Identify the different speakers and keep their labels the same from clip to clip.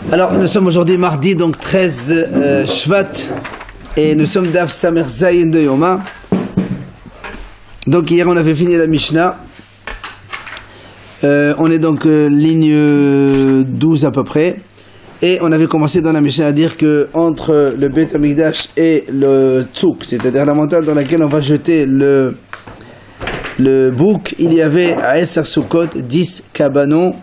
Speaker 1: Alors, nous sommes aujourd'hui mardi, donc 13 Shvat, et nous sommes d'Av Samer Zayin de Yoma. Donc hier on avait fini la Mishnah. On est donc ligne 12 à peu près. Et on avait commencé dans la Mishnah à dire que entre le Beit Hamikdash et le Tzuk, c'est-à-dire la montagne dans laquelle on va jeter le bouc, il y avait à Esser Sukkot 10 cabanons.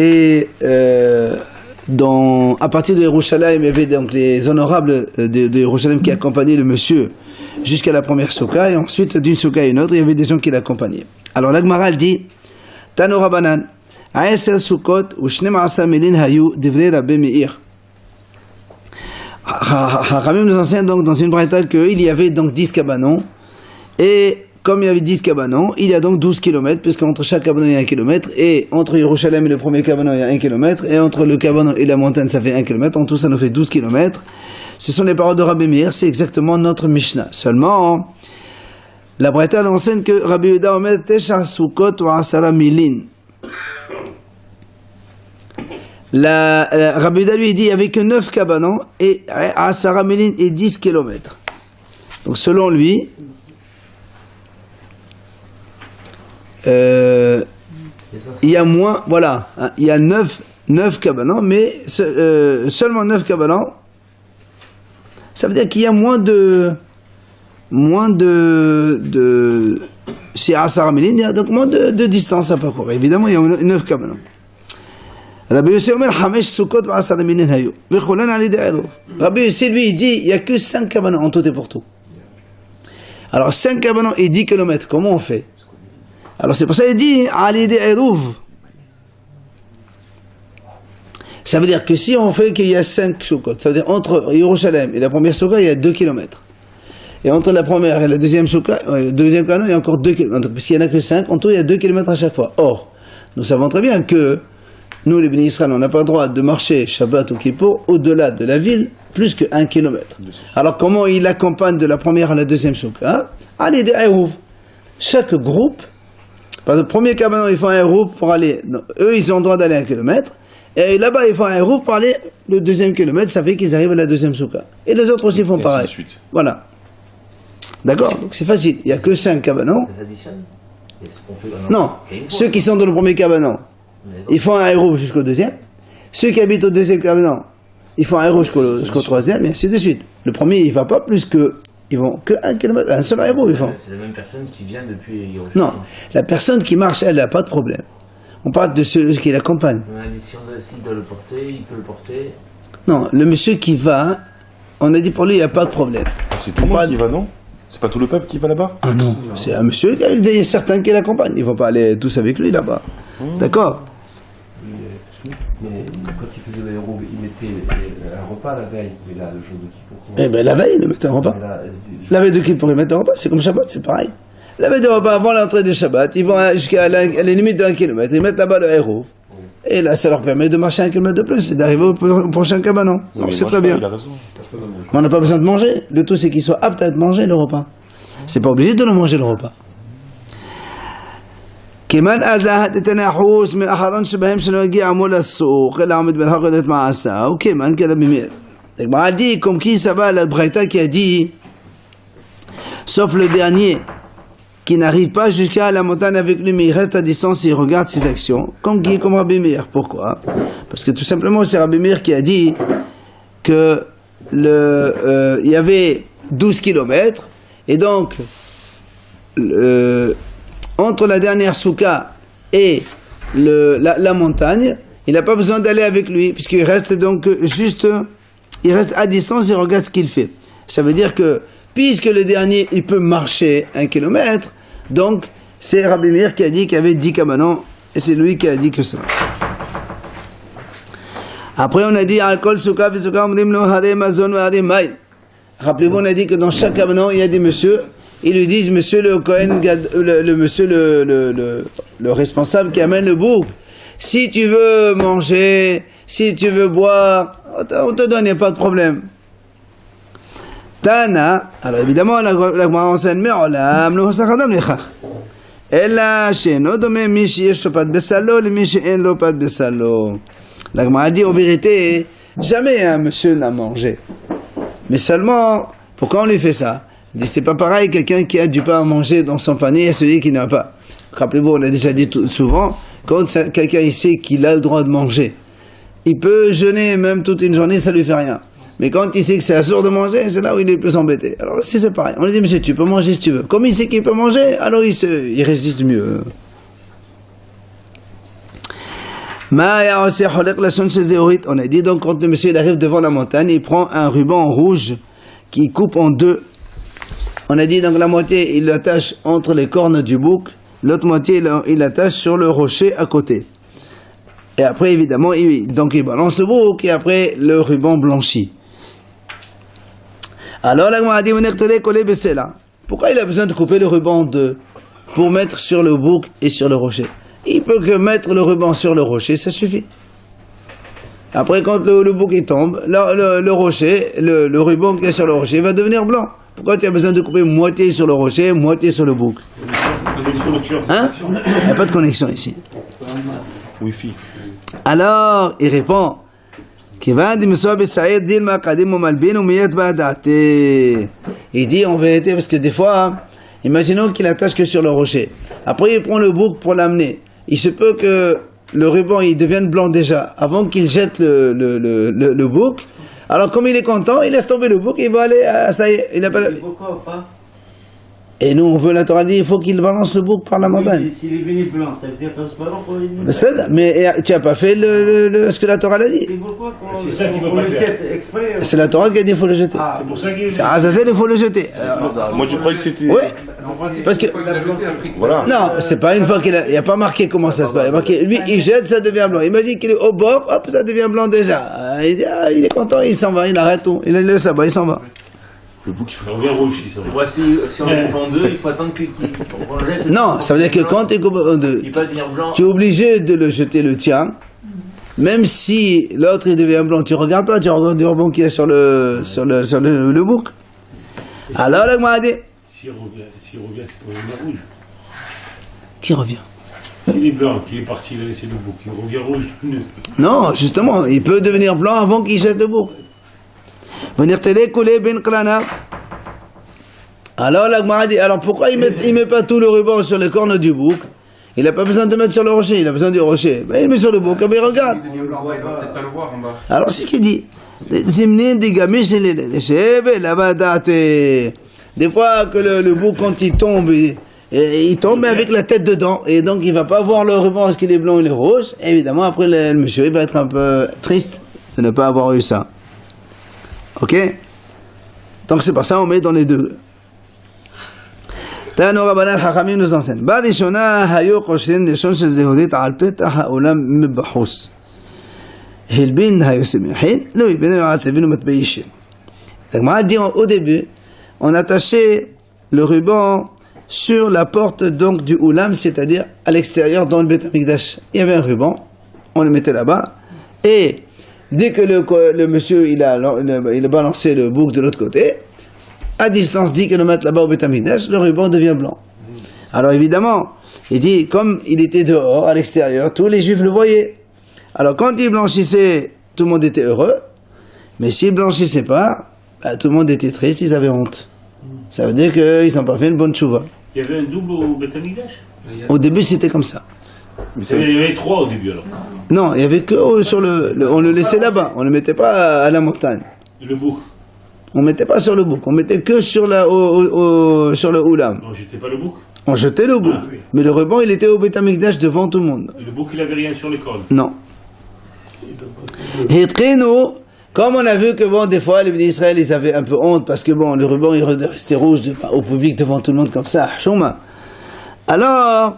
Speaker 1: Et à partir de Yerushalayim, il y avait donc les honorables de Yerushalayim qui accompagnaient le monsieur jusqu'à la première soukha, et ensuite d'une soukha à une autre, il y avait des gens qui l'accompagnaient. Alors la Gemara dit Tano Rabanan, Aeser Sukkot ou Shnem Asa Melin Hayu Devrei Rabbi Meir. Ramim nous enseigne donc dans une braïta qu'il y avait donc 10 cabanons, et comme il y avait 10 cabanons, il y a donc 12 km, puisqu'entre chaque cabanon il y a 1 km, et entre Yerushalayim et le premier cabanon il y a 1 km, et entre le cabanon et la montagne ça fait 1 km, en tout ça nous fait 12 km. Ce sont les paroles de Rabbi Meir, c'est exactement notre Mishnah. Seulement, la Braïta enseigne que Rabbi Yehuda omer Tesha Sukkot wa Asara Milin. Rabbi Yehuda lui dit il n'y avait que 9 cabanons, et Asara Milin et 10 km. Donc selon lui, il y a moins, voilà, hein, il y a 9 cabanons, mais seulement 9 cabanons, ça veut dire qu'il y a moins de c'est Asar Milin, il y a donc moins de distance à parcourir. Évidemment, il y a 9 cabanons. Rabbi Yossi omer Hamesh Sukkot wa Asar Milin hayu. V'cholan ali de'erov. Rabbi Yossi lui il dit il y a que 5 cabanons en tout et pour tout. Alors 5 cabanons et 10 km, comment on fait? Alors c'est pour ça qu'il dit Ali de'erov. Ça veut dire que si on fait qu'il y a 5 soukot, ça veut dire entre Yerushalayim et la première soukha, il y a 2 km. Et entre la première et la deuxième soukha, le deuxième canon, il y a encore 2 km. Puisqu'il n'y en a que 5, en tout, il y a 2 km à chaque fois. Or, nous savons très bien que nous, les Béni Israël, on n'a pas le droit de marcher Shabbat ou Kippour au-delà de la ville plus que 1 km. Alors, comment il accompagne de la première à la deuxième soukha? Allez, des Eruv. Chaque groupe, par exemple, le premier cabanon, ils font un Eruv pour aller. Non, eux, ils ont le droit d'aller 1 km. Et là-bas, ils font un roue pour aller le deuxième kilomètre, ça fait qu'ils arrivent à la deuxième soukha. Et les autres aussi font pareil. Voilà. D'accord? Donc c'est facile. Il n'y a que 5 cabanons. Ça s'additionne? Non. Ceux qui sont dans le premier cabanon, ils font un roue jusqu'au deuxième. Ceux qui habitent au deuxième cabanon, ils font un roue jusqu'au troisième, et ainsi de suite. Le premier, il ne va pas plus que. Ils vont que 1 km, un seul héros, ils font.
Speaker 2: C'est la même personne qui vient depuis Yerushalayim.
Speaker 1: Non. La personne qui marche, elle n'a pas de problème. On parle de celui qui l'accompagne.
Speaker 2: Si on doit le porter, il peut le porter.
Speaker 1: Non, le monsieur qui va, on a dit pour lui, il n'y a pas de problème.
Speaker 3: C'est tout le monde qui va, non? C'est pas tout le peuple qui va là-bas?
Speaker 1: Ah non, c'est un monsieur, il y a certains qui l'accompagnent. Ils ne vont pas aller tous avec lui là-bas. D'accord?
Speaker 4: Mais quand il faisait l'aéro, il mettait un repas la veille, mais là, le jour de Kippour.
Speaker 1: Eh bien, la veille, il mettait un repas. La veille de Kippour, il mettait un repas, c'est comme Shabbat, c'est pareil. La veille de repas, avant l'entrée de Shabbat, ils vont jusqu'à la limite de 1 km, ils mettent là-bas le héros. Et là, ça leur permet de marcher 1 km de plus et d'arriver au prochain cabanon. Donc c'est très bien. Mais on n'a pas besoin de manger. Le tout, c'est qu'il soit apte à être mangé, le repas. C'est pas obligé de le manger, le repas. كمان أزاهت التناحوس من أحضان شبههم شنو يجي عمول السوق اللي عمد بالحق مع عسى وكمان كده بمير. Donc on a dit comme qui ça va la Braïta qui a dit sauf le dernier qui n'arrive pas jusqu'à la montagne avec lui, mais il reste à distance et il regarde ses actions, comme Rabbi Meir. Pourquoi? Parce que tout simplement, c'est Rabbi Meir qui a dit que il y avait 12 km, et donc, entre la dernière soukha et la montagne, il n'a pas besoin d'aller avec lui, puisqu'il reste donc juste, il reste à distance et il regarde ce qu'il fait. Ça veut dire que, puisque le dernier, il peut marcher 1 km, donc, c'est Rabbi Meir qui a dit qu'il y avait 10 cabanons, et c'est lui qui a dit que ça. Après, on a dit, rappelez-vous, on a dit que dans chaque cabanon, il y a des messieurs, ils lui disent, monsieur le Kohen, le responsable qui amène le bouc, si tu veux manger, si tu veux boire, on te donne, il n'y a pas de problème. Tana, alors évidemment, la Gemara enseigne, mais olam, lo hosachadam lechach. אלא שאינו דומה מי שיש לו פת בסלו למי שאין לו פת בסלו. La Gemara dit, en vérité, jamais un monsieur n'a mangé. Mais seulement, pourquoi on lui fait ça? Il dit, c'est pas pareil quelqu'un qui a du pain à manger dans son panier et celui qui n'a pas. Rappelez-vous, on a déjà dit souvent, quand quelqu'un il sait qu'il a le droit de manger, il peut jeûner même toute une journée, ça lui fait rien. Mais quand il sait que c'est assourd de manger, c'est là où il est le plus embêté. Alors c'est pareil. On lui dit, monsieur, tu peux manger si tu veux. Comme il sait qu'il peut manger, alors il résiste mieux. On a dit donc, quand le monsieur il arrive devant la montagne, il prend un ruban rouge qui coupe en deux. On a dit donc la moitié, il l'attache entre les cornes du bouc, l'autre moitié, il l'attache sur le rocher à côté. Et après, évidemment, donc il balance le bouc et après, le ruban blanchit. Alors, la Gemara dit, pourquoi il a besoin de couper le ruban en deux? Pour mettre sur le bouc et sur le rocher. Il peut que mettre le ruban sur le rocher, ça suffit. Après, quand le bouc il tombe, le rocher, le ruban qui est sur le rocher, il va devenir blanc. Pourquoi tu as besoin de couper moitié sur le rocher, moitié sur le bouc? Hein? Il n'y a pas de connexion ici.
Speaker 3: Wi-Fi.
Speaker 1: Alors, il répond, il dit en vérité, parce que des fois, imaginons qu'il attache que sur le rocher. Après, il prend le bouc pour l'amener. Il se peut que le ruban il devienne blanc déjà, avant qu'il jette le bouc. Alors, comme il est content, il laisse tomber le bouc, il va aller à ça y est, il n'a pas.
Speaker 5: Pourquoi pas?
Speaker 1: Et nous, on veut, la Torah dit, il faut qu'il balance le bouc par la montagne.
Speaker 5: Oui, s'il est venu blanc, ça veut dire que c'est pas blanc pour les
Speaker 1: mais tu n'as pas fait ce que la Torah l'a dit.
Speaker 5: C'est ça qu'il veut pas faire. Exprès,
Speaker 1: C'est la Torah qui a dit qu'il faut le jeter.
Speaker 5: c'est pour ça
Speaker 1: C'est Azazel, il faut le jeter.
Speaker 3: Moi, je croyais que c'était.
Speaker 1: Oui, parce que.
Speaker 3: Voilà.
Speaker 1: Non, c'est pas une fois qu'il a. Il n'y a pas marqué comment ça se passe. Il y a marqué, lui, il jette, ça devient blanc. Imagine qu'il est au bord, hop, ça devient blanc déjà. Il dit, il est content, il s'en va, il arrête tout. Il le sabbat, il s'en va.
Speaker 3: Le bouc, il
Speaker 2: Ça revient rouge, ça. Si on le coupe en deux, il faut attendre qu'on jette.
Speaker 1: Non, ça veut dire que quand tu coupes en deux,
Speaker 2: Il peut devenir blanc.
Speaker 1: tu es obligé de le jeter le tien. Même si l'autre il devient blanc, tu regardes pas, tu regardes le ruban qui est sur le bouc. Alors là, m'a dit.
Speaker 6: S'il revient, c'est pour devenir rouge.
Speaker 1: Qui revient?
Speaker 6: S'il est blanc, qu'il est parti, il a laissé le bouc, il revient rouge.
Speaker 1: Non, justement, il peut devenir blanc avant qu'il jette le bouc. Alors la Gemara dit, alors pourquoi il met pas tout le ruban sur les cornes du bouc? Il n'a pas besoin de mettre sur le rocher, il a besoin du rocher. Mais il met sur le bouc, mais il regarde.
Speaker 7: Il va peut-être pas le voir en bas.
Speaker 1: Alors c'est ce qu'il dit. Des fois que le bouc quand il tombe, il tombe avec la tête dedans et donc il va pas voir le ruban est-ce qu'il est blanc ou il est rouge. Et évidemment après le monsieur il va être un peu triste de ne pas avoir eu ça. Ok? Donc c'est pour ça on met dans les deux. Tano Rabbanan Chachamim nous enseigne. Barishona hayo koshin leshon shel zehudit al petach haolam mebachus. Hilbin hayo semihin lo ibn yasevinu matbeishin. La Gemara dit au début, on attachait le ruban sur la porte donc du oulam, c'est-à-dire à l'extérieur dans le Beth Amikdash. Il y avait un ruban, on le mettait là-bas et dès que le monsieur il a balancé le bouc de l'autre côté, à distance 10 km là-bas au Beth Amikdash, le ruban devient blanc. Alors évidemment, il dit, comme il était dehors, à l'extérieur, tous les juifs le voyaient. Alors quand il blanchissait, tout le monde était heureux, mais s'il blanchissait pas, tout le monde était triste, ils avaient honte. Ça veut dire qu'ils n'ont pas fait une bonne tchouva.
Speaker 6: Il y avait un double au Beth Amikdash.
Speaker 1: Au début c'était comme ça.
Speaker 6: Il y avait trois au début alors.
Speaker 1: Non, il y avait que sur on le laissait là-bas, on ne le mettait pas à la montagne.
Speaker 6: Et le bouc.
Speaker 1: On mettait pas sur le bouc, on mettait que sur sur le oulam.
Speaker 6: Non, j'étais pas le bouc.
Speaker 1: On jetait le bouc,
Speaker 6: oui.
Speaker 1: mais le ruban il était au Beth Amikdash devant tout le monde.
Speaker 6: Et le bouc il avait rien sur les cornes.
Speaker 1: Non. Et nous, comme on a vu que bon, des fois les bénis d'Israël ils avaient un peu honte parce que bon, le ruban il restait rouge au public devant tout le monde comme ça. Alors,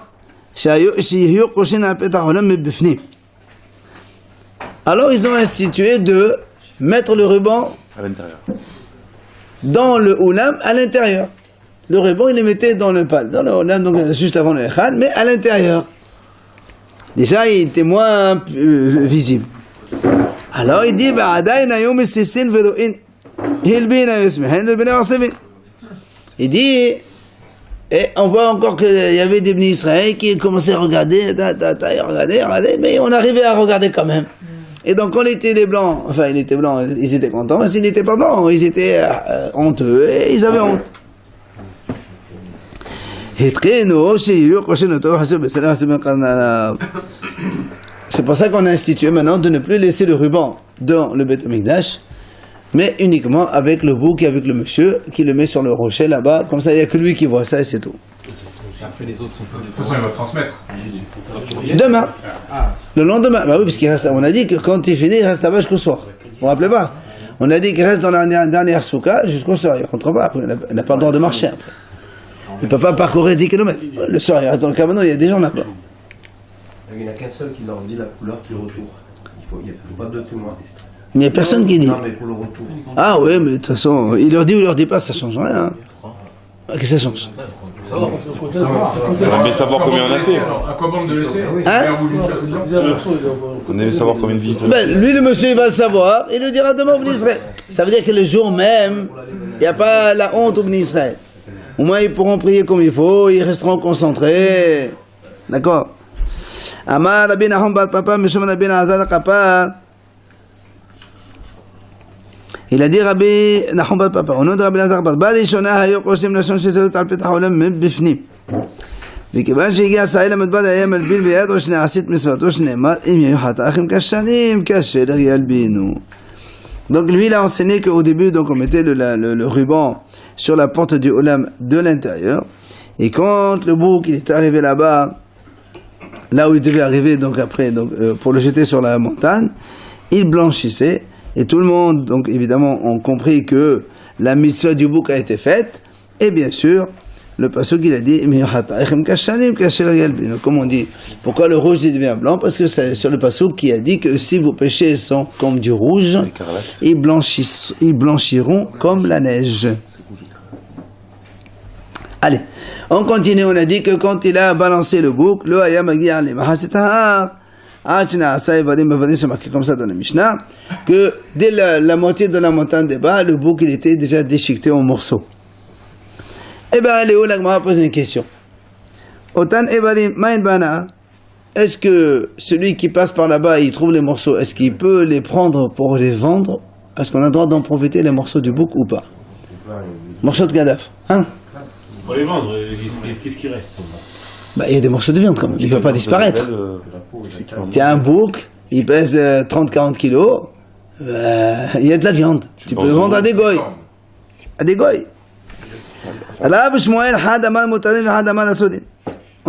Speaker 1: ils ont institué de mettre le ruban
Speaker 3: à l'intérieur.
Speaker 1: dans le oulam à l'intérieur. Le ruban il le mettait dans le oulam, donc juste avant le echad, mais à l'intérieur. Déjà il était moins visible. Alors il dit il dit et on voit encore qu'il y avait des bénis Israël qui commençaient à regarder, regarder, mais on arrivait à regarder quand même. Et donc, quand il était les blancs, enfin, il était blanc, ils étaient contents. S'il n'était pas blanc, ils étaient honteux et ils avaient honte. C'est pour ça qu'on a institué maintenant de ne plus laisser le ruban dans le Beth Amikdash, mais uniquement avec le bouc et avec le monsieur qui le met sur le rocher là-bas. Comme ça, il n'y a que lui qui voit ça et c'est tout.
Speaker 7: Après, les autres sont pas. De toute façon, il va transmettre.
Speaker 1: Demain. Le lendemain. Bah oui, parce qu'il reste. On a dit que quand il finit, il reste là-bas jusqu'au soir. Vous vous rappelez pas? On a dit qu'il reste dans la dernière souka jusqu'au soir. Il ne rentre pas après. Il n'a pas le droit de marcher après. Il ne peut pas parcourir 10 km. Le soir, il reste dans le cabanon, il y a des gens là-bas.
Speaker 4: Il n'y en a qu'un seul qui leur dit la couleur du retour. Il n'y a pas de témoins.
Speaker 1: Mais il n'y a personne qui dit.
Speaker 4: Non, mais pour le retour.
Speaker 1: Ah ouais, mais de toute façon, il leur dit ou il leur dit pas, ça change rien. Hein. Qu'est-ce que ça change?
Speaker 3: On aimerait savoir combien on a fait.
Speaker 7: À quoi bon de laisser
Speaker 1: Hein?
Speaker 3: On aimerait savoir combien de visites.
Speaker 1: Ben, lui, le monsieur, il va le savoir, il le dira demain au Bnei Israël. Ça veut dire que le jour même, il n'y a pas la honte au Bnei Israël. Au moins, ils pourront prier comme il faut, ils resteront concentrés. D'accord? Amar Rabbi Nahum bat Papa, Mishum Rabbi Nazar Kappa. Il a dit Rabbi Nahum bat Papa, au nom de Rabbi Nazar Kappa, Balishona Hayok Osim Lashon Shezerut al Petah Olam Bifnim. וכיוון שהגיע סעיל המדבד היה מלבין ביד או שנעשית מצוותו שנאמר אם יהיו חטאיכם כשנים כאשר ילבינו. Donc lui il a enseigné qu'au début donc on mettait le ruban sur la porte du Olam de l'intérieur et quand le bouc il est arrivé là-bas là où il devait arriver donc après donc pour le jeter sur la montagne il blanchissait et tout le monde donc évidemment ont compris que la mitzvah du bouc a été faite et bien sûr le pasuk il a dit comme on dit pourquoi le rouge devient blanc parce que c'est sur le pasuk qui a dit que si vos péchés sont comme du rouge ils blanchiront comme la neige. Allez on continue. On a dit que quand il a balancé le bouc le aya magi'a li mahasitahar c'est comme ça dans la Mishnah que dès la moitié de la montagne des bas le bouc il était déjà déchiqueté en morceaux. Eh bien, Léo, la Gemara pose une question. Otan Evarim, Maïn Bana, est-ce que celui qui passe par là-bas, il trouve les morceaux, est-ce qu'il peut les prendre pour les vendre? Est-ce qu'on a le droit d'en profiter, les morceaux du bouc ou pas? Morceaux de Gadaf, hein?
Speaker 6: Pour les vendre, qu'est-ce qui reste?
Speaker 1: Bah, il y a des morceaux de viande quand même, il ne va pas disparaître. Tiens, un bouc, il pèse 30-40 kilos, il y a de la viande. Tu peux le vendre à des goy. À des goy. On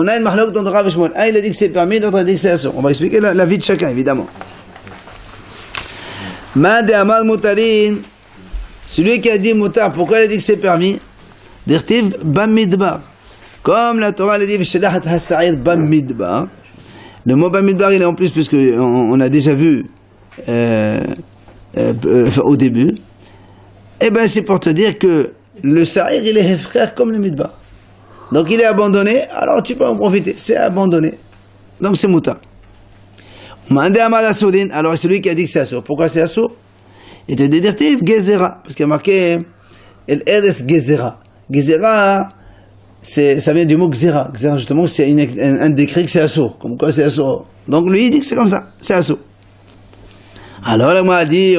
Speaker 1: a une mahlouk dans le Rav Shmuel. Un il a dit que c'est permis, l'autre a dit que c'est assour. On va expliquer la vie de chacun évidemment. Ma de amal mutarin, celui qui a dit mutar, pourquoi il a dit que c'est permis? Dirtiv bamidbar. Comme la Torah l'a dit, v'shelachat hasa'ir bamidbar. Le mot bamidbar il est en plus puisque on a déjà vu au début. Eh ben c'est pour te dire que le sa'ir il est frère comme le midbar. Donc il est abandonné, alors tu peux en profiter. C'est abandonné. Donc c'est mutar. Alors celui qui a dit que c'est assour. Pourquoi c'est assour? Il était dédirtif gezera. Parce qu'il y a marqué el eres gezera. Gezera, ça vient du mot gzera. Gzera justement c'est un décret que c'est assour. Comme quoi c'est assour. Donc lui il dit que c'est comme ça. C'est assour. Alors il m'a dit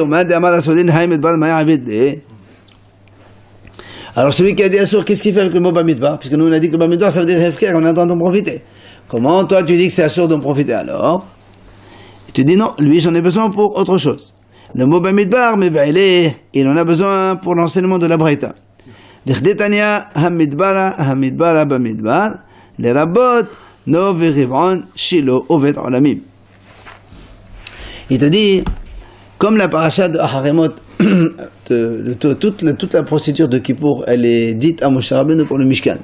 Speaker 1: alors celui qui a dit assour, qu'est-ce qu'il fait avec le mot bamidbar? Puisque nous on a dit que bamidbar ça veut dire hefker, on a le droit d'en profiter. Comment toi tu dis que c'est assour d'en profiter alors? Et tu dis non, lui j'en ai besoin pour autre chose. Le mot bamidbar, mais il en a besoin pour l'enseignement de la Braïta. D'echdetania hamidbara bamidbar, les rabot no verivon shilo ovet olamim. Il te dit, comme la paracha de Aharemot, toute la procédure de Kippour, elle est dite à Moshe Rabbeinu pour le Mishkan.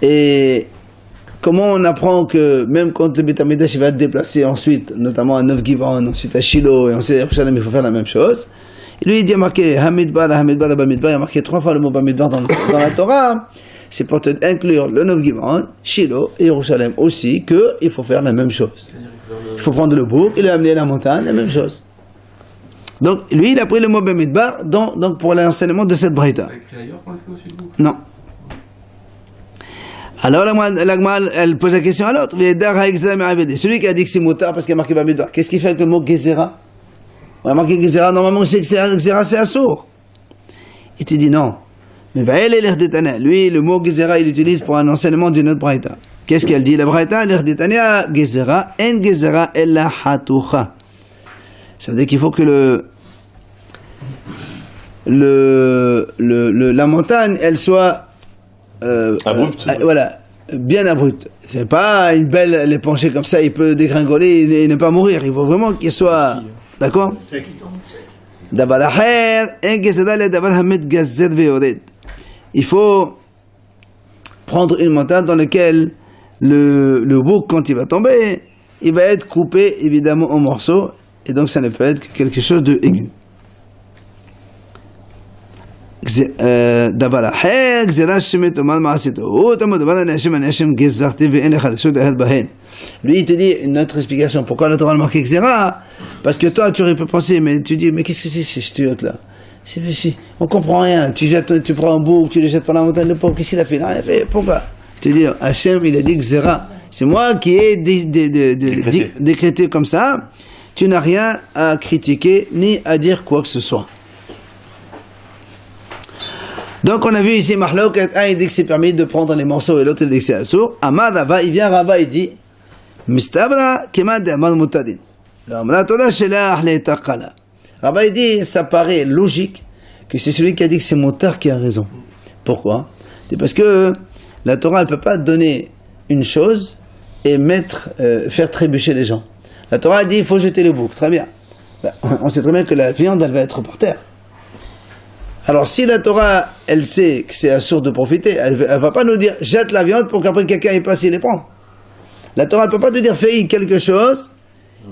Speaker 1: Et comment on apprend que même quand le Beit HaMikdash va être déplacé ensuite, notamment à Nov Givon, ensuite à Shiloh, et ensuite à Yerushalayim, il faut faire la même chose. Et lui, il dit, il y a marqué Hamidbar, Bamidbar, il y a marqué 3 fois le mot Bamidbar dans la Torah. C'est pour te inclure le Nov Givon, Shiloh et Yerushalayim aussi, qu'il faut faire la même chose. Il faut prendre le bouc, il a amené la montagne, la même chose. Donc, lui, il a pris le mot Bamidbar donc pour l'enseignement de cette braïta.
Speaker 7: Écrit ailleurs qu'on le fait aussi le bouc.
Speaker 1: Non. Alors l'agma, elle pose la question à l'autre. Celui qui a dit que c'est motard parce qu'il a marqué Bamidbar, qu'est-ce qu'il fait avec le mot Gezerah? On a marqué Gezerah, normalement c'est que Gezerah c'est assour. Il te dit non. Mais lui, le mot Gezerah, il l'utilise pour un enseignement d'une autre braïta. Qu'est-ce qu'elle dit? La braïta, l'air d'Etania, Gezerah, en Gezerah ella hatucha. Ça veut dire qu'il faut que la montagne, elle soit
Speaker 3: abrupte.
Speaker 1: Voilà, bien abrupte. C'est pas une belle, elle est penchée comme ça, il peut dégringoler et ne pas mourir. Il faut vraiment qu'il soit, d'accord? Il faut prendre une montagne dans laquelle le bouc, quand il va tomber, il va être coupé évidemment en morceaux, et donc ça ne peut être que quelque chose de aigu. Lui il te dit une autre explication pourquoi la Torah a marqué Xera, parce que toi tu aurais pu penser, mais tu dis mais qu'est-ce que c'est ces stiotes là, on comprend rien, tu prends un bouc, tu le jettes par la montagne, le pauvre qu'est-ce qu'il a fait? Il a fait pourquoi? Tu dis Hachem il a dit Xera, c'est moi qui ai décrété comme ça, tu n'as rien à critiquer ni à dire quoi que ce soit. Donc on a vu ici Mahlok, un il dit que c'est permis de prendre les morceaux et l'autre il dit que c'est assour. Amad Ava, il vient Rava, il dit Mistabra kema de Amad Mutadin. La Torah shelah le'taqala. Rava il dit ça paraît logique que c'est celui qui a dit que c'est Motar qui a raison. Pourquoi? C'est parce que la Torah elle peut pas donner une chose et faire trébucher les gens. La Torah dit il faut jeter le bouc, très bien. On sait très bien que la viande elle va être par terre. Alors si la Torah, elle sait que c'est assour de profiter, elle va pas nous dire jette la viande pour qu'après quelqu'un y passe et les prend. La Torah ne peut pas te dire fais quelque chose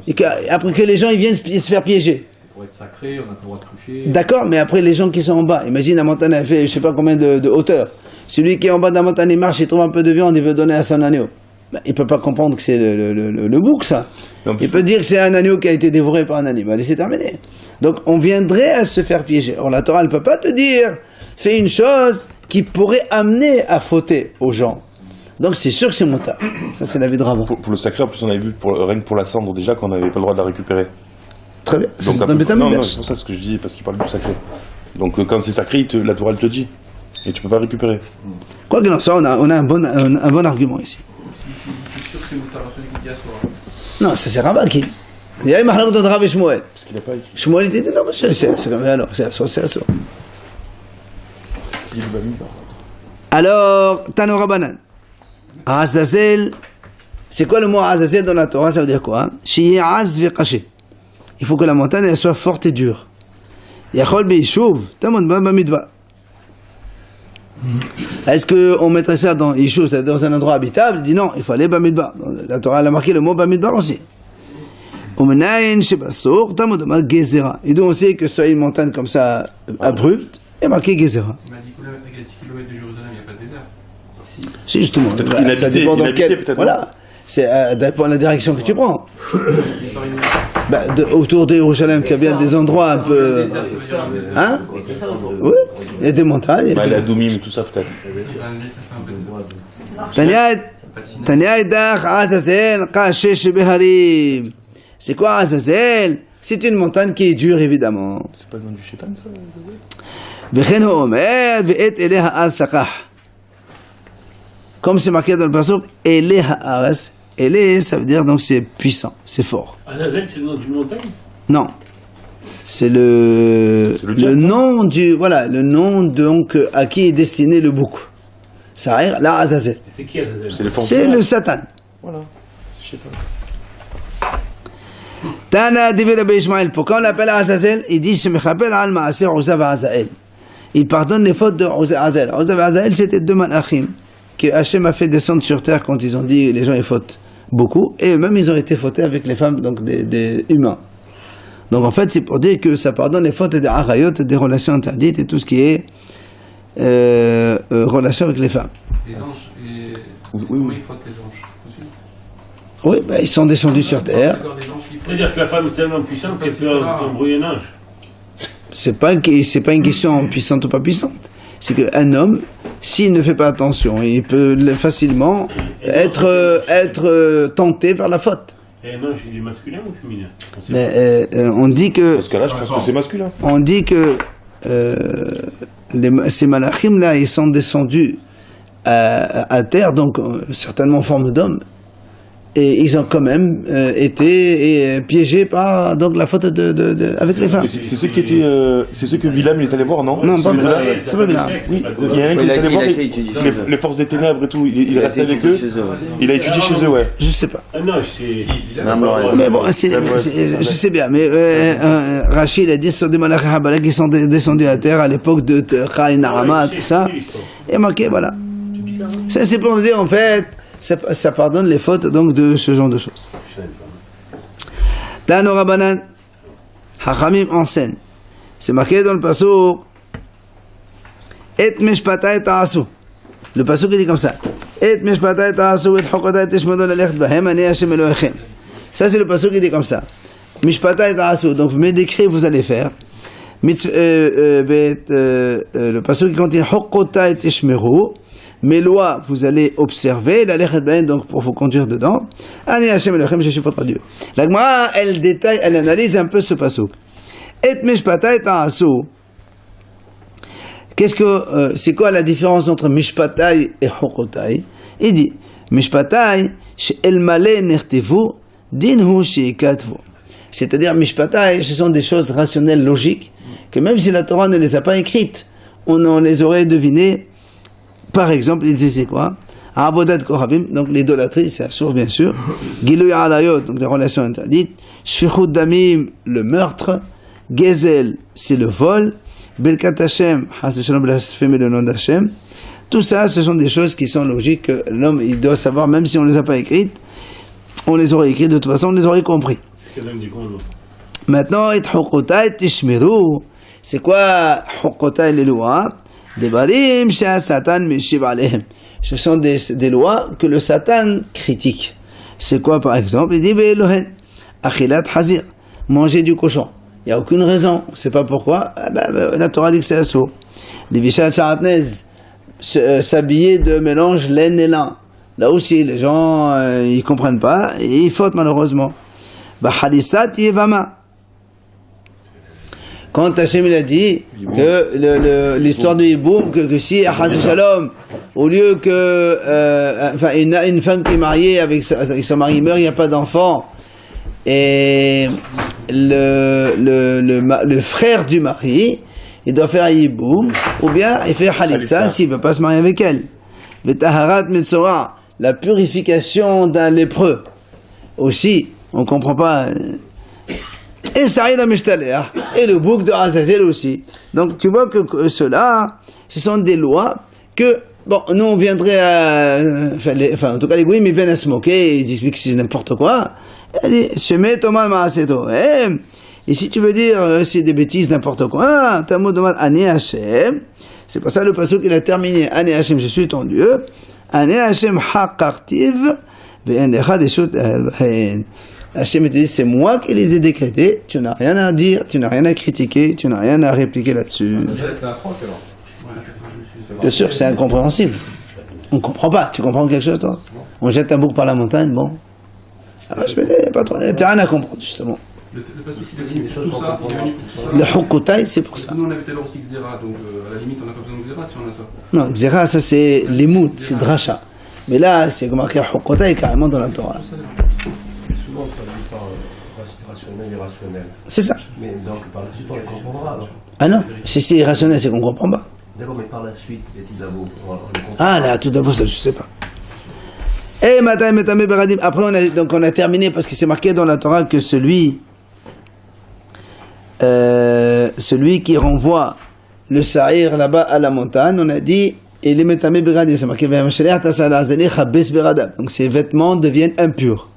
Speaker 1: et après que les gens ils viennent se faire piéger.
Speaker 7: C'est pour être sacré, on n'a pas le droit de toucher.
Speaker 1: D'accord, mais après les gens qui sont en bas, imagine la montagne elle fait je sais pas combien de hauteur. Celui qui est en bas de la montagne il marche, il trouve un peu de viande, il veut donner à son agneau. Ben, il peut pas comprendre que c'est le bouc ça. Non, il peut dire que c'est un agneau qui a été dévoré par un animal et c'est terminé. Donc on viendrait à se faire piéger. Or la Torah ne peut pas te dire fais une chose qui pourrait amener à fauter aux gens. Donc c'est sûr que c'est motard. Ça c'est l'avis de Rava.
Speaker 3: Pour le sacré, en plus on avait vu rien que pour la cendre déjà qu'on n'avait pas le droit de la récupérer.
Speaker 1: Très bien.
Speaker 3: Donc, non, c'est pour ça ce que je dis, parce qu'il parle du sacré. Donc quand c'est sacré, la Torah elle te dit. Et tu peux pas récupérer.
Speaker 1: Quoi qu'il en soit, on a un bon argument ici.
Speaker 7: C'est sûr que c'est motard, celui qui dit à soi.
Speaker 1: Non, ça c'est Rava qui. Il y a eu Mahlok de Rav et Shmuel.
Speaker 3: Parce qu'il n'a pas écrit.
Speaker 1: Shmuel était dit non, mais c'est comme alors, c'est assour. Alors, Tano Rabbanan. Azazel, c'est quoi le mot Azazel dans la Torah? Ça veut dire quoi? Shiye az ve'kaché. Il faut que la montagne elle soit forte et dure. Yachol be'ishuv, tamon bamidbar. Est-ce qu'on mettrait ça dans Yishuv, c'est-à-dire dans un endroit habitable? Il dit non, il faut aller bamidbar. La Torah elle a marqué le mot bamidbar aussi. Et donc on sait que soit une montagne comme ça abrupte et marqué Gezerah.
Speaker 7: Il m'a dit qu'à 10 km de Jérusalem, il n'y a pas de désert.
Speaker 1: Si justement, ça dépend dans quel. Voilà, c'est dépend de la direction que tu prends. Autour de Jérusalem, il y a bien des endroits un peu. Hein? Oui, il y a des montagnes.
Speaker 3: La Doumim, tout ça peut-être.
Speaker 1: Tanya Edach Azazel Kashesh Beharim. C'est quoi Azazel? C'est une montagne qui est dure, évidemment.
Speaker 3: C'est pas le nom du Shaitan, ça?
Speaker 1: Comme c'est marqué dans le passage, Eleha Aras. Ele, ça veut dire donc c'est puissant, c'est fort.
Speaker 6: Azazel, c'est le nom d'une montagne?
Speaker 1: Non. C'est le nom le nom donc à qui est destiné le bouc. Ça arrive là Azazel.
Speaker 6: C'est qui Azazel?
Speaker 1: C'est le Satan.
Speaker 3: Voilà. Shaitan.
Speaker 1: Tana David Rabbi Ishmael, pourquoi on l'appelle Azazel? Il dit Shemechapel al Maaser Uzav Azael. Il pardonne les fautes de Azazel. Uzav Azael, c'était deux malachim que Hachem a fait descendre sur terre quand ils ont dit les gens ils fautent beaucoup, et eux-mêmes ils ont été fautés avec les femmes, donc des humains. Donc en fait c'est pour dire que ça pardonne les fautes des arayot, des relations interdites et tout ce qui est relation avec les femmes.
Speaker 7: Les anges, comment ils fautent les anges?
Speaker 1: Oui, ils sont descendus sur terre.
Speaker 6: C'est-à-dire que la femme est tellement puissante qu'elle peut embrouiller un ange.
Speaker 1: C'est pas une question puissante ou pas puissante. c'est qu'un homme, s'il ne fait pas attention, il peut facilement être tenté vers la faute.
Speaker 6: Et non, il est masculin ou féminin?
Speaker 1: Mais on dit que...
Speaker 3: Dans ce cas-là, je pense que c'est masculin.
Speaker 1: On dit que ces malachim là, ils sont descendus à terre, donc certainement en forme d'homme, et ils ont quand même été piégés par donc la faute avec les femmes.
Speaker 3: C'est ceux qui étaient, c'est ceux que Bilam il est allé voir, non?
Speaker 1: Non, pas Bilam.
Speaker 6: Ouais,
Speaker 1: C'est pas Bilam.
Speaker 3: Oui, il y a un qui est allé voir les forces des ténèbres et tout. Il est resté avec eux. Il a étudié chez eux, ouais.
Speaker 1: Je sais pas.
Speaker 6: Ah non, c'est...
Speaker 1: Mais bon, je sais bien, mais Rachid a dit ce sont des malachim Habala qui sont descendus à terre à l'époque de Khaïn Arama, tout ça. Et marqué, voilà. Ça, c'est pour nous dire, en fait, ça pardonne les fautes donc de ce genre de choses. Tano Rabbanan, Hachamim enseigne. C'est marqué dans le pasuk Et mishpatai ta'asu. Le pasuk il dit comme ça. Et mishpatai ta'asu et hukotai tishmadu lalechet bahem ani Hashem Elohechem. Ça c'est le pasuk qui dit comme ça. Mishpatai ta'asu. Donc mes décrets vous allez faire. Le pasuk qui continue hukotai tishmeru. Mes lois, vous allez observer, la lechet ben, donc pour vous conduire dedans. Ani Hashem Elohechem, je suis votre Dieu. La Gemara, elle détaille, elle analyse un peu ce pasuk. Et mishpatai ta'asu. Qu'est-ce que c'est quoi la différence entre mishpatai et hukotai? Il dit mishpatai she'el malé nertevu dinhu she'ikatvu. C'est-à-dire mishpatai, ce sont des choses rationnelles, logiques, que même si la Torah ne les a pas écrites, on les aurait devinées. Par exemple, il disait quoi? Avodat Kohabim, donc l'idolâtrie, c'est assourd bien sûr. Giluy Alayot, donc des relations interdites. Shfichut Damim, le meurtre. Gezel, c'est le vol. Belkat Hashem, Has v'shalom blasphémer le nom d'Hashem. Tout ça, ce sont des choses qui sont logiques que l'homme, il doit savoir, même si on ne les a pas écrites. On les aurait écrites, de toute façon, on les aurait compris. Maintenant, et Hukotai Tishmeru. C'est quoi Hukotai les lois? Des barim chez Satan mishiv alehem. Ce sont des lois que le Satan critique. C'est quoi par exemple? Il dit ve'elohen achilat hazir, manger du cochon. Il n'y a aucune raison, on ne sait pas pourquoi. La Torah dit que c'est assourd. Les bichat sharatnez, s'habiller de mélange laine et lin. Là aussi, les gens ils comprennent pas et ils fautent malheureusement. Bahalisat yevama. Quand Hachem il a dit que l'histoire de Hiboum, que si Chas Shalom, au lieu que une femme qui est mariée avec son mari meurt, il n'y a pas d'enfant, et le frère du mari, il doit faire Hiboum, ou bien il fait Halitza s'il ne veut pas se marier avec elle. Le Taharat Metzora, la purification d'un lépreux. Aussi, on ne comprend pas. Et Saïd Amishtaléa, et le bouc de Azazel aussi. Donc tu vois que cela, ce sont des lois que, bon, nous on viendrait à, en tout cas les goïms ils viennent à se moquer, ils disent que c'est n'importe quoi. Elle dit, Shemé Thomas Maaseto. Et si tu veux dire, c'est des bêtises, n'importe quoi, Tamo demande Ani Hashem, c'est pour ça le passage qu'il a terminé, Ani Hashem, je suis ton Dieu, Ani Hashem Hakartiv, Ve'en Lecha Deshut Elbahen. Hachem te dit, c'est moi qui les ai décrétés, tu n'as rien à dire, tu n'as rien à critiquer, tu n'as rien à répliquer là-dessus.
Speaker 7: C'est un franc alors.
Speaker 1: Bien sûr, c'est incompréhensible. On ne comprend pas. Tu comprends quelque chose, toi? On jette un bouc par la montagne, bon. Alors je me dis, pas trop, tu n'as rien à comprendre, justement.
Speaker 7: Le passage, c'est tout ça.
Speaker 1: Le Hukotai, c'est pour ça.
Speaker 7: Nous, on avait tout à l'heure aussi Xera, donc à la limite, on n'a pas besoin de Xera si on a ça.
Speaker 1: Non, Xera, ça c'est l'imout, c'est Dracha. Mais là, c'est marqué Hukotai carrément dans la Torah.
Speaker 4: Souvent, on traduit par rationnel et irrationnel.
Speaker 1: C'est ça.
Speaker 4: Mais donc, par la suite, on les comprendra alors.
Speaker 1: Ah non, si c'est irrationnel, c'est qu'on ne comprend pas.
Speaker 4: D'accord, mais par la suite, est-il d'abord, on les comprend.
Speaker 1: Ah là, tout d'abord, ça je sais pas. Et Matai Metame Beradim. Après, on a terminé parce que c'est marqué dans la Torah que celui qui renvoie le sa'ir là-bas à la montagne, on a dit, et les Metame Beradim, c'est marqué, donc ses vêtements deviennent impurs.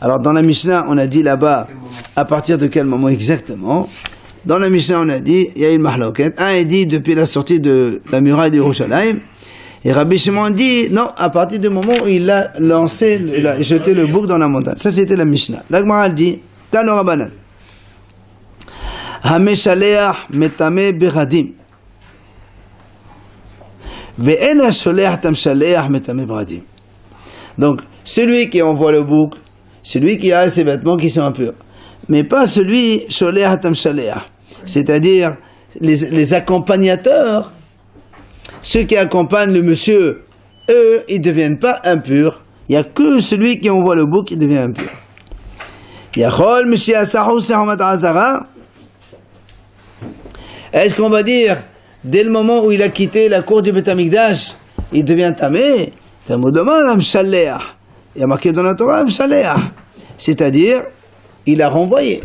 Speaker 1: Alors dans la Mishnah, on a dit là-bas, à partir de quel moment exactement? Dans la Mishnah, on a dit, il y a une mahloket. Un est dit depuis la sortie de la muraille de Yerushalayim. Et Rabbi Shimon dit, non, à partir du moment où il a lancé, il a jeté le bouc dans la montagne. Ça, c'était la Mishnah. La Gemara dit, Tano Rabbanan. Hameshaleach metame beradim. Ve'en ha-sholech tam-shaleach metameh beradim. Donc, celui qui envoie le bouc, celui qui a ses vêtements qui sont impurs. Mais pas celui, sholech tam-shaleach. C'est-à-dire, les accompagnateurs, ceux qui accompagnent le monsieur, eux, ils ne deviennent pas impurs. Il n'y a que celui qui envoie le bouc qui devient impur. Yachol, Mishi Asahu, Sehomat Azara. Est-ce qu'on va dire, dès le moment où il a quitté la cour du Beth Amikdash, il devient tamé? Talmud demande Amshaleach. Il y a marqué dans la Torah Amshaleach. C'est-à-dire, il a renvoyé.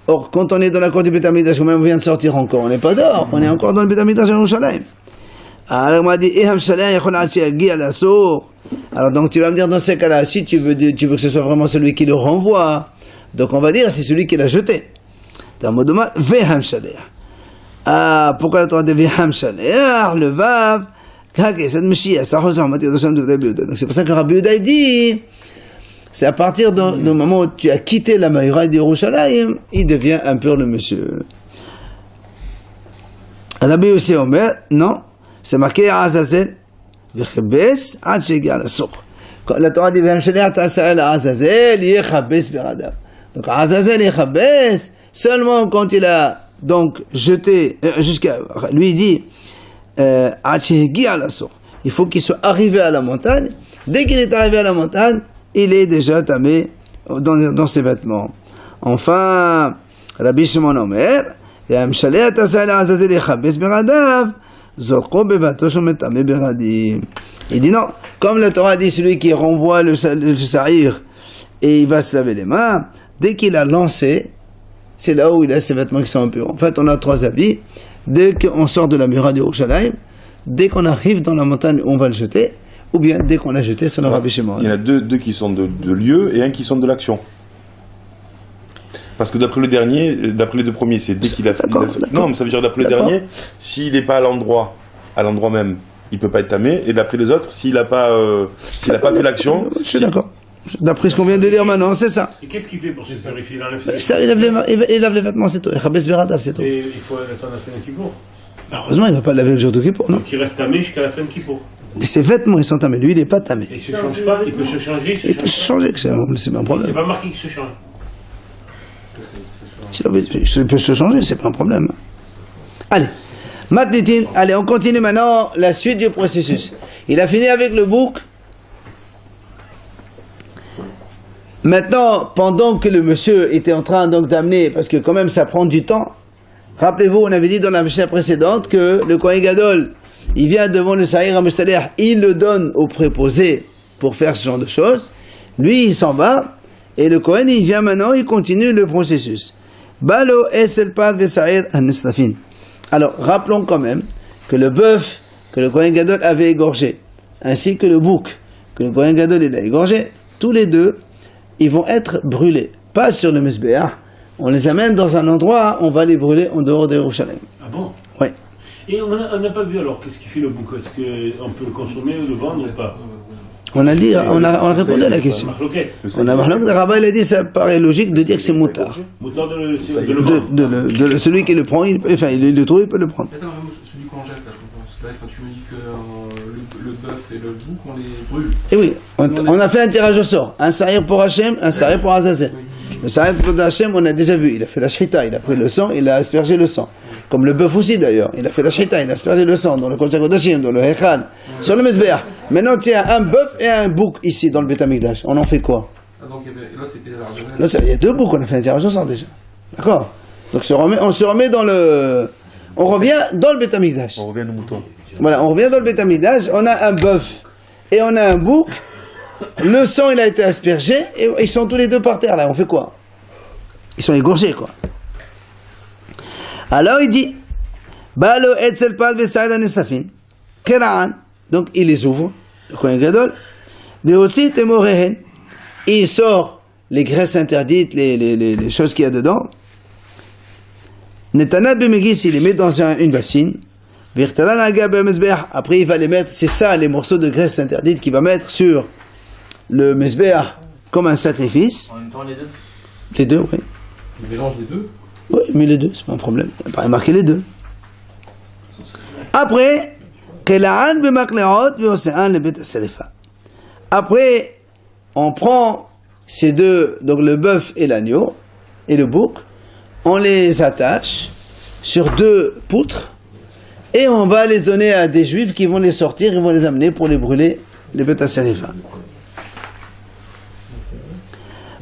Speaker 1: Or, quand on est dans la cour du Beth Amikdash, on vient de sortir encore, on n'est pas dehors, on est encore dans le Beth Amikdash à Yerushalayim. Alors, on m'a dit, alors, donc, tu vas me dire, dans ces cas-là, si tu veux que ce soit vraiment celui qui le renvoie, donc on va dire, c'est celui qui l'a jeté. Talmud demande, Veham Shaleach. Ah, pourquoi la Torah dit Veham Shaleach, le Vav, c'est pour ça que Rabbi Yehuda dit, c'est à partir du moment où tu as quitté la Maïra d'Yerushalayim, il devient impur le monsieur. Rabbi Yossi Omer, non, c'est marqué Azazel, Vechebes, Ad Shegia la Souk. La Torah dit Veham Shaleach, Ta'asa'el Azazel, Yechabes Beradav. Donc Azazel Yechabes, seulement quand il a donc jeté, jusqu'à, lui dit, il faut qu'il soit arrivé à la montagne. Dès qu'il est arrivé à la montagne, il est déjà tamé dans ses vêtements. Enfin, Rabbi Shimon Omer, il dit non, comme la Torah dit, celui qui renvoie le sahir et il va se laver les mains, dès qu'il a lancé, c'est là où il a ses vêtements qui sont impurs. En fait, on a trois avis. Dès qu'on sort de la muraille de Yerushalayim, dès qu'on arrive dans la montagne, on va le jeter, ou bien dès qu'on l'a jeté, c'est le Rabbi Shimon.
Speaker 3: Il y en a deux qui sont de lieu et un qui sont de l'action. Parce que d'après le dernier, d'après les deux premiers, c'est dès qu'il a fait. Non, mais ça veut dire d'après le dernier, s'il n'est pas à l'endroit même, il ne peut pas être tamé, et d'après les autres, s'il n'a pas fait l'action.
Speaker 1: Je suis d'accord. D'après ce qu'on vient de dire maintenant, c'est ça.
Speaker 6: Et qu'est-ce qu'il fait pour se purifier?
Speaker 1: Il lave les vêtements, c'est tout. Il chabes beradav, c'est tout.
Speaker 6: Et il faut attendre la fin de Kippour.
Speaker 1: Heureusement, il ne va pas laver le jour de Kippour, non?
Speaker 6: Donc il reste tamé jusqu'à la fin de Kippour.
Speaker 1: Ses vêtements, ils sont tamés. Lui, il n'est pas tamé.
Speaker 6: Et il ne se change pas, il peut se changer.
Speaker 1: Il peut se changer, c'est pas un problème.
Speaker 6: C'est pas marqué qu'il se change.
Speaker 1: Il peut se changer, c'est pas un problème. Allez. Matnitin, allez, on continue maintenant la suite du processus. Il a fini avec le bouc. Maintenant, pendant que le monsieur était en train donc d'amener, parce que quand même ça prend du temps, rappelez-vous, on avait dit dans la Mishnah précédente que le Kohen Gadol, il vient devant le Sahir HaMeshtalech, il le donne au préposé pour faire ce genre de choses, lui il s'en va, et le Kohen il vient maintenant, il continue le processus. Balo esel pad vesahir hanesnafin. Alors, rappelons quand même que le bœuf que le Kohen Gadol avait égorgé, ainsi que le bouc que le Kohen Gadol il a égorgé, tous les deux, ils vont être brûlés. Pas sur le Mizbeach. On les amène dans un endroit, on va les brûler en dehors de Yerushalayim.
Speaker 6: Ah bon?
Speaker 1: Oui.
Speaker 6: Et on n'a pas vu alors, qu'est-ce qu'il fait le bouc? Est-ce qu'on peut le consommer ou le vendre ou pas?
Speaker 1: On a dit, on a répondu à la question. On a marqué, le rabbin il a dit, ça paraît logique de dire que c'est moutard.
Speaker 6: Moutard de le vendre.
Speaker 1: Celui qui le prend, il le trouve, il peut le prendre.
Speaker 7: Attends, celui qu'on jette là, je comprends. Parce que là, tu me dis que le bœuf et le bouc, on les brûle.
Speaker 1: Et oui, on a fait un tirage au sort. Un sahir pour Hachem, un sahir pour Azazel. Le sahir pour Hachem, on a déjà vu, il a fait la shrita, il a pris le sang, il a aspergé le sang. Comme le bœuf aussi d'ailleurs, il a fait la shrita, il a aspergé le sang dans le Kodesh HaKodashim, dans le Hechal, sur le Mizbeach. Maintenant, tu as un bœuf et un bouc ici dans le Beth Amikdash. On en fait quoi?
Speaker 7: Ah, donc l'autre c'était la
Speaker 1: Là, il y a deux boucs, on a fait un tirage au sort déjà. D'accord? Donc on se remet dans le. On revient dans le Beth Amikdash.
Speaker 3: On revient aux moutons.
Speaker 1: Voilà, on revient dans le Beth Amikdash, on a un bœuf et on a un bouc. Le sang, il a été aspergé et ils sont tous les deux par terre là. On fait quoi? Ils sont égorgés quoi. Alors il dit, Balo etzel pad vesaïd hanesnafin, keraan. Donc il les ouvre, le Kohen Gadol. Veotzi temorehen, il sort les graisses interdites, les choses qu'il y a dedans. Netana bemegis, il les met dans une bassine. Virtala naga bemezbeach. Après il va les mettre, c'est ça les morceaux de graisse interdites qu'il va mettre sur le mezbeach comme un sacrifice.
Speaker 2: En même temps, les deux?
Speaker 1: Les deux, oui.
Speaker 7: Il mélange les deux.
Speaker 1: Oui, mais les deux, c'est pas un problème. Il n'a pas marqué les deux. Après, Kela'an b'makle'ot v'ose'an lebet ha'serifa. Après, on prend ces deux, donc le bœuf et l'agneau, et le bouc, on les attache sur deux poutres, et on va les donner à des juifs qui vont les sortir, ils vont les amener pour les brûler, les bet ha'serifa.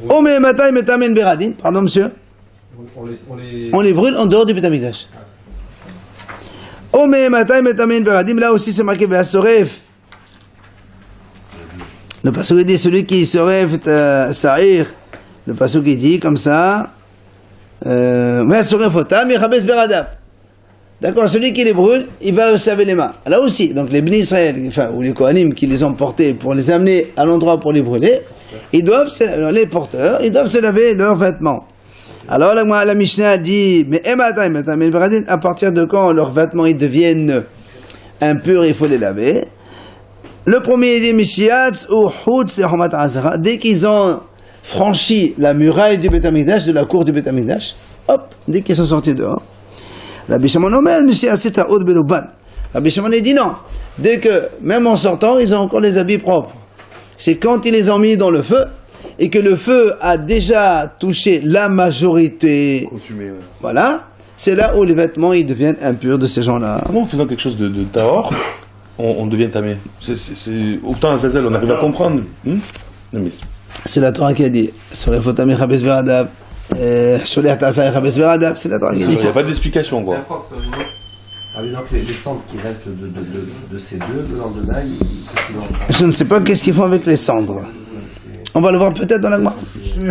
Speaker 1: Ome matay metamen beradin, pardon monsieur, on les brûle en dehors du Bet Hamikdash. Ome matay metamen beradin, là aussi c'est marqué ve'asoref. Le pasuk dit celui qui soref sa'ir, le pasuk dit comme ça, ve'asoref otam yechabes beradav. D'accord, celui qui les brûle, il va se laver les mains. Là aussi, donc les Bnei Israël, enfin, ou les Kohanim qui les ont portés pour les amener à l'endroit pour les brûler, ils doivent, les porteurs, ils doivent se laver leurs vêtements. Alors la Mishnah dit, mais à partir de quand leurs vêtements ils deviennent impurs, il faut les laver. Le premier dit, Mishiatz ou Hutz et Homat Azara, dès qu'ils ont franchi la muraille du Bet Hamikdash, de la cour du Bet Hamikdash, hop, dès qu'ils sont sortis dehors. Rabbi Shimon Omer, Monsieur Asita Od Beloban. Rabbi Shimon dit non. Dès que, même en sortant, ils ont encore les habits propres. C'est quand ils les ont mis dans le feu, et que le feu a déjà touché la majorité.
Speaker 3: Consumé, ouais.
Speaker 1: Voilà. C'est là où les vêtements, ils deviennent impurs de ces gens-là.
Speaker 3: Comment en faisant quelque chose de tahor, on devient tamé? Autant à Zazel, on arrive à comprendre. Non, mais
Speaker 1: C'est la Torah qui a dit. C'est la Torah qui a dit. C'est la Torah qui a
Speaker 3: il
Speaker 1: dit
Speaker 3: n'y
Speaker 1: ça.
Speaker 3: a pas d'explication,
Speaker 4: C'est
Speaker 3: quoi.
Speaker 4: un Fox, ça, non? Ah oui, donc les cendres qui restent de ces deux, le lendemain, qu'est-ce qu'ils en font?
Speaker 1: Je ne sais pas qu'est-ce qu'ils font avec les cendres. On va le voir peut-être dans la Gemara.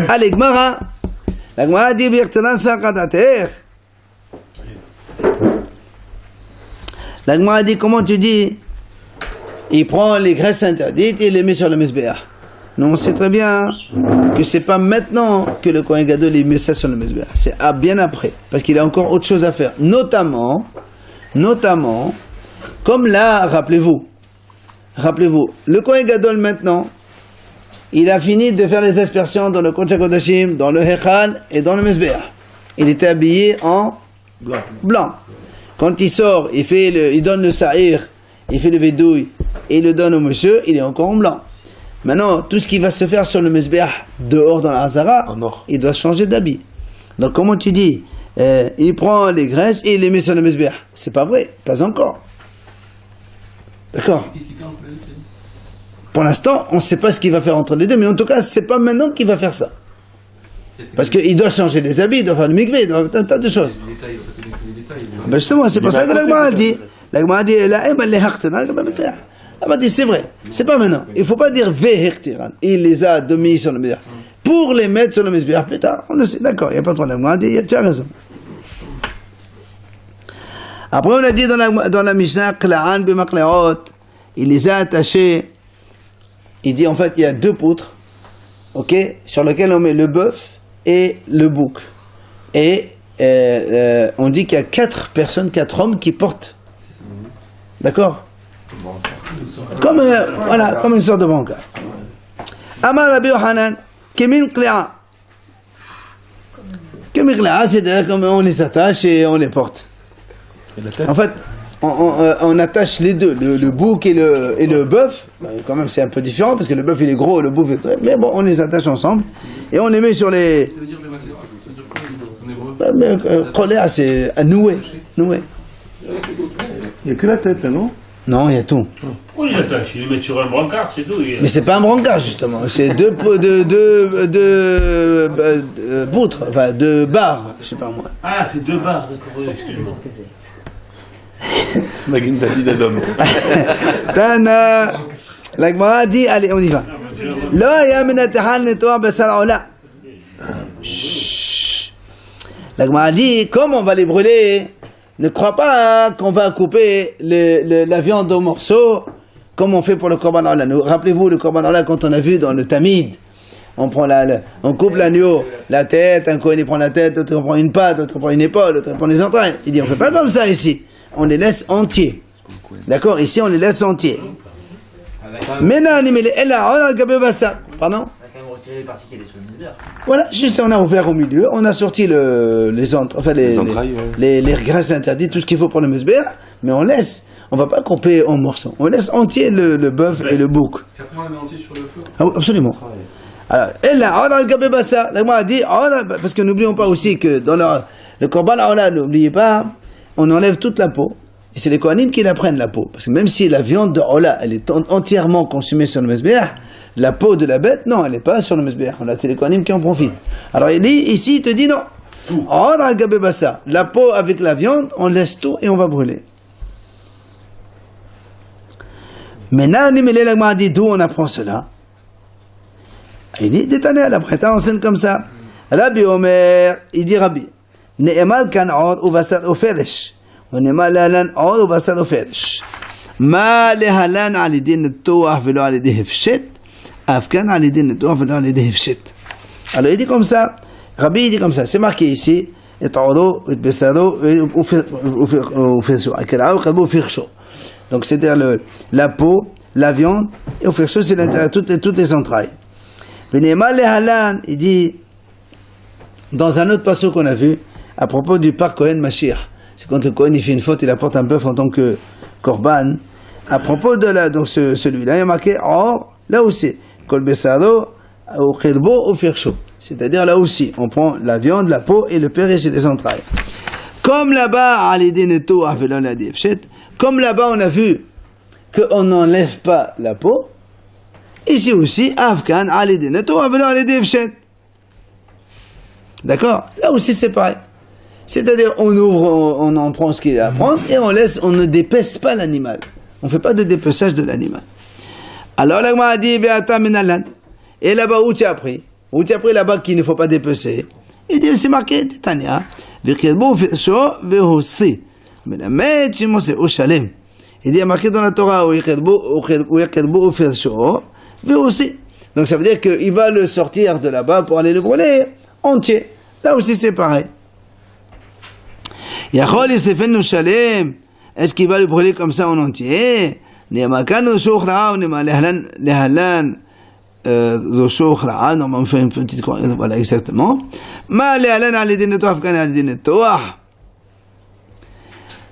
Speaker 1: Allez, Gemara. La Gemara dit Birtanan Sakadater. La Gemara dit comment tu dis? Il prend les graisses interdites et les met sur le Mizbeach. Nous on sait très bien que c'est pas maintenant que le Kohen Gadol il met ça sur le Mizbeach. C'est bien après. Parce qu'il a encore autre chose à faire. Notamment, comme là, rappelez-vous, le Kohen Gadol maintenant, il a fini de faire les aspersions dans le Kodesh HaKodashim, dans le Hechal et dans le Mizbeach. Il était habillé en blanc. Quand il sort, il donne le sa'ir, il fait le vedouille et il le donne au monsieur, il est encore en blanc. Maintenant, tout ce qui va se faire sur le Mizbeach, dehors dans la Hazara,
Speaker 3: En or.
Speaker 1: il doit changer d'habit. Donc comment tu dis il prend les graisses et il les met sur le Mizbeach. C'est pas vrai, pas encore. D'accord?
Speaker 7: Qu'est-ce qu'il fait entre les deux?
Speaker 1: Pour l'instant, on ne sait pas ce qu'il va faire entre les deux, mais en tout cas, c'est pas maintenant qu'il va faire ça. Parce qu'il doit changer les habits, il doit faire le mikvé, il doit faire un tas de choses.
Speaker 7: Les détails, on va pas donner les détails. mais-
Speaker 1: Ben justement, c'est pour ça que la Gemara dit, elle m'a dit, c'est vrai, c'est pas maintenant. Il ne faut pas dire vehektiran. Il les a mis sur le Mizbeach. Pour les mettre sur le Mizbeach plus tard, on le sait, d'accord, il n'y a pas de problème. La Gemara dit, tu as raison. Après, on a dit dans la Mishnah, Kla'an b'makle'ot, il les a attachés. Il dit, en fait, il y a deux poutres, ok, sur lesquelles on met le bœuf et le bouc. Et on dit qu'il y a 4 personnes, 4 hommes qui portent. D'accord? Comme, voilà, comme une sorte de brancard. Amar Rabbi Yochanan, Kemin Klea. Kemin Klea, c'est-à-dire comme on les attache et on les porte.
Speaker 3: Et la tête?
Speaker 1: En fait, on attache les deux, le bouc et le bœuf. Quand même, c'est un peu différent parce que le bœuf il est gros, le bouc est très. Mais bon, on les attache ensemble et on les met sur les.
Speaker 7: Ça veut dire quoi en hébreu?
Speaker 1: Choléa, c'est à nouer.
Speaker 6: Il n'y a que la tête là, non?
Speaker 1: Non, il y a tout.
Speaker 6: Pourquoi ils l'attachent? Ils les mettent sur un brancard, c'est tout.
Speaker 1: Mais c'est pas un brancard justement, c'est deux poutres, enfin deux barres, je sais pas moi.
Speaker 6: Ah, c'est 2 barres, d'accord, excuse-moi.
Speaker 3: Magin Dali d'Adam.
Speaker 1: Tana, la Gemara dit, allez, on y va. Lo ya min atahal netoa basar ola. Chut. La Gemara dit, comme on va les brûler, ne crois pas qu'on va couper la viande en morceaux, comme on fait pour le Korban Ola. Rappelez-vous le Korban Ola quand on a vu dans le Tamid, on coupe l'agneau, la tête, un Kohen il prend la tête, l'autre prend une patte, l'autre prend une épaule, l'autre prend les entrailles. Il dit, on fait pas comme ça ici, on les laisse entiers. D'accord, ici on les laisse entiers. Maintenant, pardon?
Speaker 2: Retirer les parties qui étaient sur le Mizbeach.
Speaker 1: Voilà, juste on a ouvert au milieu, on a sorti les
Speaker 3: entrailles, ouais.
Speaker 1: les graisses interdites, tout ce qu'il faut pour le Mizbeach, mais on laisse on va pas couper en morceaux. On laisse entier le bœuf et le bouc.
Speaker 7: Ça prend un entier sur le feu.
Speaker 1: Ah oui, absolument. Alors, et là, on a le gabé bassa. Là, moi, a dit, parce que n'oublions pas aussi que dans le korban aola, n'oubliez pas, on enlève toute la peau. Et c'est les kohanim qui la prennent, la peau. Parce que même si la viande de aola, elle est entièrement consumée sur le mesbéach, la peau de la bête, non, elle n'est pas sur le mesbéach. C'est les kohanim qui en profitent. Alors, ici, il te dit non. On a le gabé bassa. La peau avec la viande, on laisse tout et on va brûler. Maintenant, Nimélé dit d'où on apprend cela. Il dit, détané, après, t'as enseigne comme ça. Rabbi Omer, il dit Rabbi, Ne'emal kan od ou basar ou feresh. Ou ne'emal lehalan od ou basar ou feresh. Ma lehalan alidin netouah velo alidin hefshet, afkan alidin netouah velo alidin hefshet. Alors il dit comme ça, Rabbi il dit comme ça, c'est marqué ici, et odo, et besaro, ou fersho, akela ou kadbo firsho. Donc c'est-à-dire la peau, la viande, et au firsho c'est l'intérieur, toutes les entrailles. Il dit, dans un autre passage qu'on a vu, à propos du parc Kohen Mashiach, c'est quand le Kohen il fait une faute, il apporte un bœuf en tant que korban. À propos de donc celui-là, il y a marqué, là aussi, kol besaro, ou khirbo, ou firsho. C'est-à-dire là aussi, on prend la viande, la peau et le pérège et les entrailles. Comme là-bas, comme là-bas on a vu qu'on n'enlève pas la peau, ici aussi, Afkan, Alidineto, Avelo, Alidivchet. D'accord? Là aussi, c'est pareil. C'est-à-dire, on ouvre, on en prend ce qu'il y a à prendre et on ne dépèce pas l'animal. On ne fait pas de dépeçage de l'animal. Alors, là, a dit, Veata Minalan. Et là-bas, où tu as appris? Où tu as appris là-bas qu'il ne faut pas dépecer? Il dit, c'est marqué, Titania. Vekirbo, Firsho, Vehossi. Mais la mèche, c'est au Shalem. Il dit, il y a marqué dans la Torah, Vekirbo, Firsho. Aussi. Donc ça veut dire qu'il va le sortir de là-bas pour aller le brûler entier. Là aussi c'est pareil. Est-ce qu'il va le brûler comme ça en entier? Normalement on fait une petite... Voilà, exactement.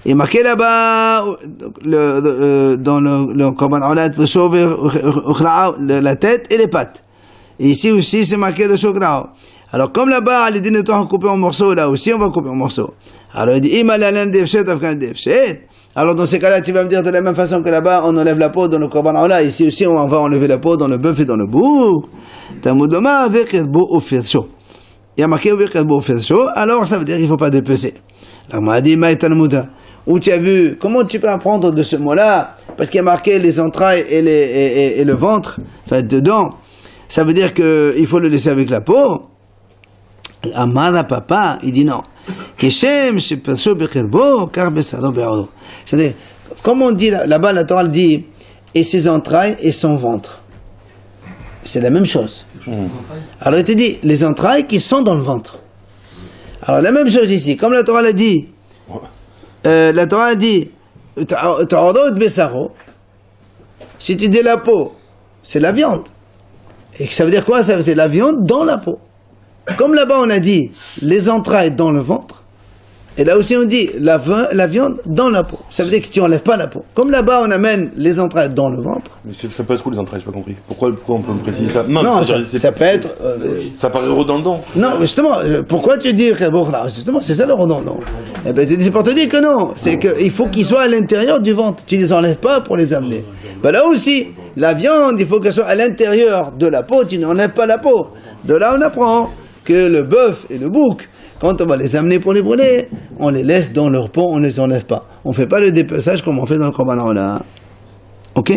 Speaker 1: Il est marqué là-bas, dans le korban aola, la tête et les pattes. Et ici aussi, c'est marqué le shokrao. Alors, comme là-bas, les dinetons ont coupé en morceaux, là aussi, on va couper en morceaux. Alors, il dit, alors, dans ces cas-là, tu vas me dire de la même façon que là-bas, on enlève la peau dans le korban aola. Ici aussi, on va enlever la peau dans le bœuf et dans le bouc. Il y a marqué, alors ça veut dire qu'il ne faut pas dépecer. Alors, m'a dit, où tu as vu, comment tu peux apprendre de ce mot-là? Parce qu'il y a marqué les entrailles et le ventre, enfin dedans. Ça veut dire qu'il faut le laisser avec la peau. Amada papa, il dit non. C'est-à-dire, comme on dit là-bas, la Torah dit, et ses entrailles et son ventre. C'est la même chose. Alors il te dit, les entrailles qui sont dans le ventre. Alors la même chose ici, comme la Torah l'a dit, la Torah a dit, si tu dis la peau, c'est la viande. Et ça veut dire quoi? Ça veut dire la viande dans la peau. Comme là-bas on a dit les entrailles dans le ventre, et là aussi on dit la viande dans la peau. Ça veut dire que tu n'enlèves pas la peau. Comme là-bas on amène les entrailles dans le ventre.
Speaker 3: Mais ça peut être où les entrailles? J'ai pas compris. Pourquoi on peut me préciser ça?
Speaker 1: Non, ça peut être...
Speaker 3: ça paraît redondant.
Speaker 1: Non, justement, pourquoi tu dis que justement, c'est ça le redondant. Eh ben, c'est pour te dire que non. C'est qu'il faut qu'ils soient à l'intérieur du ventre. Tu les enlèves pas pour les amener. Ben là aussi, la viande, il faut qu'elle soit à l'intérieur de la peau. Tu n'enlèves pas la peau. De là, on apprend que le bœuf et le bouc, quand on va les amener pour les brûler, on les laisse dans leur peau, on ne les enlève pas. On ne fait pas le dépeçage comme on fait dans le korban aola. Ok?